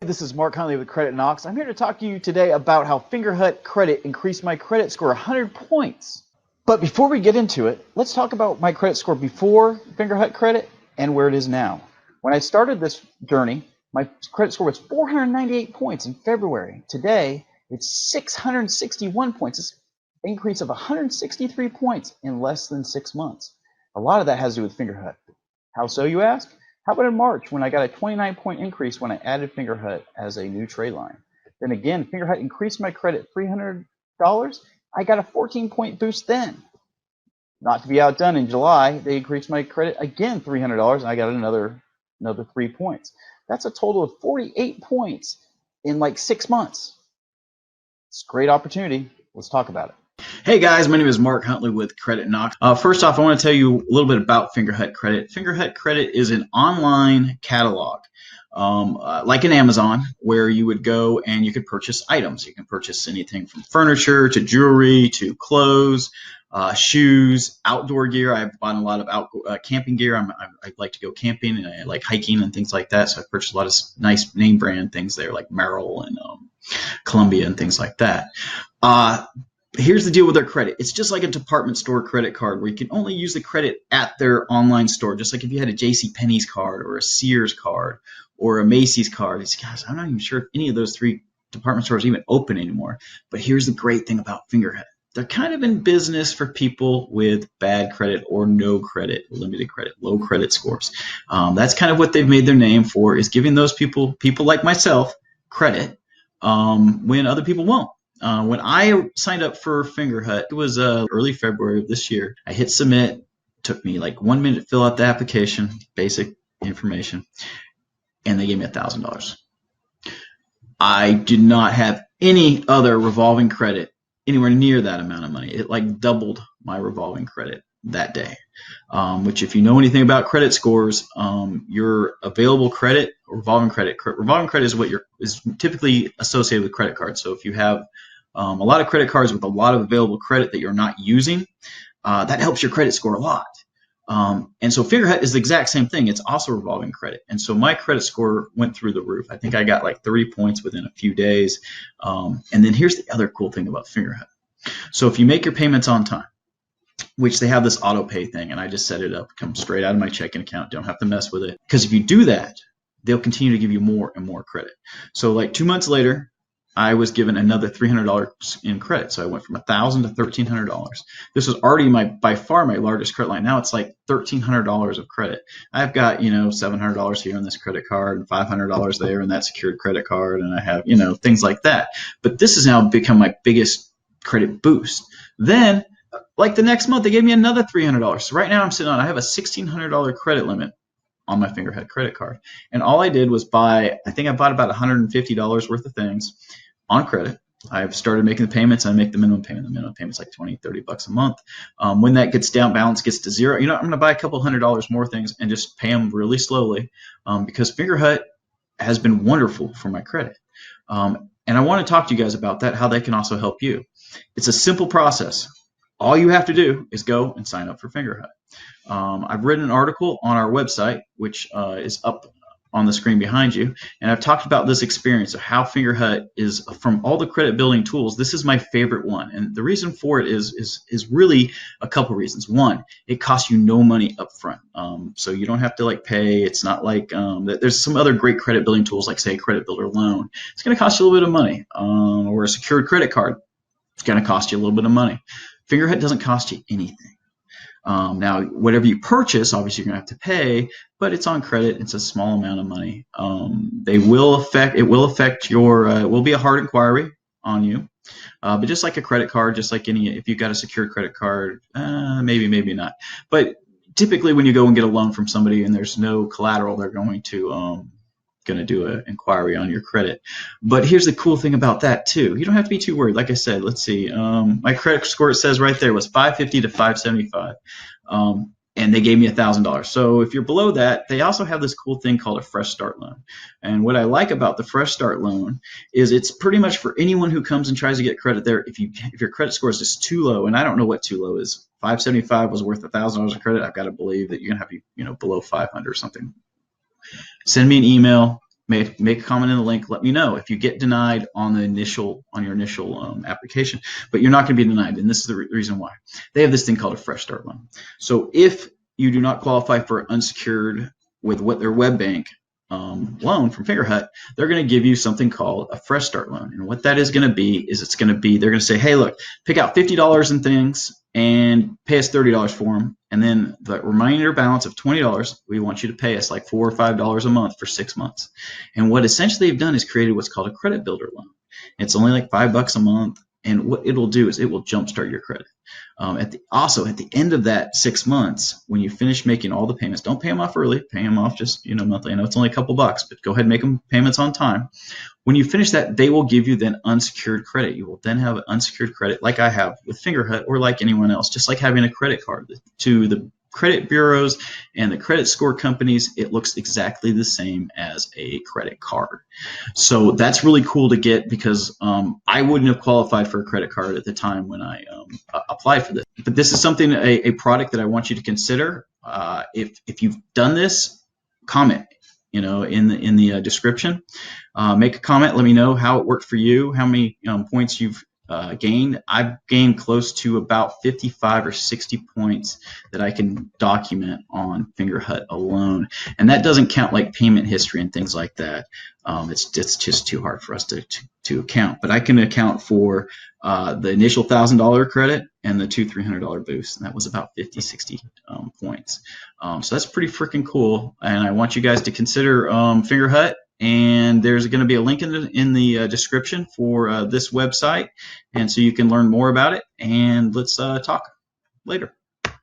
This is Mark Huntley with Credit Knox. I'm here to talk to you today about how Fingerhut Credit increased my credit score 100 points. But before we get into it, let's talk about my credit score before Fingerhut Credit and where it is now. When I started this journey, my credit score was 498 points in February. Today, it's 661 points. It's an increase of 163 points in less than 6 months. A lot of that has to do with Fingerhut. How so, you ask? How about in March when I got a 29-point increase when I added Fingerhut as a new trade line? Then again, Fingerhut increased my credit $300. I got a 14-point boost then. Not to be outdone, in July, they increased my credit again $300, and I got another 3 points. That's a total of 48 points in like 6 months. It's a great opportunity. Let's talk about it. Hey guys, my name is Mark Huntley with Credit Knox. First off, I want to tell you a little bit about Fingerhut Credit. Fingerhut Credit is an online catalog, like an Amazon, where you would go and you could purchase items. You can purchase anything from furniture to jewelry to clothes, shoes, outdoor gear. I've bought a lot of camping gear. I like to go camping and I like hiking and things like that. So I purchased a lot of nice name brand things there like Merrill and Columbia and things like that. Here's the deal with their credit. It's just like a department store credit card where you can only use the credit at their online store. Just like if you had a JCPenney's card or a Sears card or a Macy's card. Guys, I'm not even sure if any of those three department stores are even open anymore. But here's the great thing about Fingerhut. They're kind of in business for people with bad credit or no credit, limited credit, low credit scores. That's kind of what they've made their name for, is giving those people like myself, credit when other people won't. When I signed up for Fingerhut, it was early February of this year. I hit submit. Took me like 1 minute to fill out the application, basic information, and they gave me $1,000. I did not have any other revolving credit anywhere near that amount of money. It like doubled my revolving credit that day, which if you know anything about credit scores, your available credit, revolving credit is what is typically associated with credit cards. So if you have a lot of credit cards with a lot of available credit that you're not using, that helps your credit score a lot. And so Fingerhut is the exact same thing. It's also revolving credit. And so my credit score went through the roof. I think I got like 30 points within a few days. And then here's the other cool thing about Fingerhut. So if you make your payments on time, which they have this auto pay thing, and I just set it up, comes straight out of my checking account, don't have to mess with it. Because if you do that, they'll continue to give you more and more credit. So like 2 months later, I was given another $300 in credit. So I went from $1,000 to $1,300. This was already by far my largest credit line. Now it's like $1,300 of credit. I've got, $700 here on this credit card and $500 there in that secured credit card. And I have, things like that. But this has now become my biggest credit boost. Then like the next month, they gave me another $300. So right now I have a $1,600 credit limit on my Fingerhut credit card. And all I did was I bought about $150 worth of things on credit. I've started making the payments. I make the minimum payment. The minimum payment's like $20, $30 a month. When that balance gets to zero, I'm going to buy a couple $100 more things and just pay them really slowly, because Fingerhut has been wonderful for my credit. And I want to talk to you guys about that, how they can also help you. It's a simple process. All you have to do is go and sign up for Fingerhut. I've written an article on our website, which is up on the screen behind you, and I've talked about this experience of how Fingerhut is, from all the credit building tools, this is my favorite one. And the reason for it is really a couple reasons. One, it costs you no money up front, so you don't have to like pay. It's not like there's some other great credit building tools, like say a credit builder loan. It's going to cost you a little bit of money, or a secured credit card. It's going to cost you a little bit of money. Fingerhut doesn't cost you anything. Now, whatever you purchase, obviously you're going to have to pay, but it's on credit. It's a small amount of money. It will affect your, it will be a hard inquiry on you. But just like a credit card, just like if you've got a secured credit card, maybe not. But typically when you go and get a loan from somebody and there's no collateral, they're going to do an inquiry on your credit. But here's the cool thing about that too. You don't have to be too worried. Like I said, let's see. My credit score, it says right there, was 550 to 575. And they gave me $1,000. So if you're below that, they also have this cool thing called a fresh start loan. And what I like about the fresh start loan is it's pretty much for anyone who comes and tries to get credit there. If your credit score is just too low, and I don't know what too low is. 575 was worth $1,000 of credit. I've got to believe that you're gonna have to be, below 500 or something. Send me an email. make a comment in the link. Let me know if you get denied on your initial application, but you're not going to be denied, and this is the reason why. They have this thing called a fresh start loan. So if you do not qualify for unsecured with what their web bank loan from Fingerhut, they're going to give you something called a fresh start loan. And what that is going to be is they're going to say, hey, look, pick out $50 in things and pay us $30 for them. And then the remainder balance of $20, we want you to pay us like $4 or $5 a month for 6 months. And what essentially they've done is created what's called a credit builder loan. It's only like $5 a month. And what it'll do is it will jumpstart your credit. Also, at the end of that 6 months, when you finish making all the payments, don't pay them off early. Pay them off just monthly. I know it's only a couple bucks, but go ahead and make them payments on time. When you finish that, they will give you then unsecured credit. You will then have an unsecured credit like I have with Fingerhut or like anyone else, just like having a credit card. To the credit bureaus and the credit score companies, it looks exactly the same as a credit card. So that's really cool to get, because I wouldn't have qualified for a credit card at the time when I applied for this. But this is something, a product that I want you to consider. If you've done this, comment in the description. Make a comment. Let me know how it worked for you, how many points you've gained. I've gained close to about 55 or 60 points that I can document on Fingerhut alone, and that doesn't count like payment history and things like that. It's just too hard for us to account, but I can account for the initial $1,000 credit and the $200-300 boost, and that was about 50-60 points. So that's pretty freaking cool, and I want you guys to consider Fingerhut. And there's going to be a link in the description for this website, and so you can learn more about it. And let's talk later.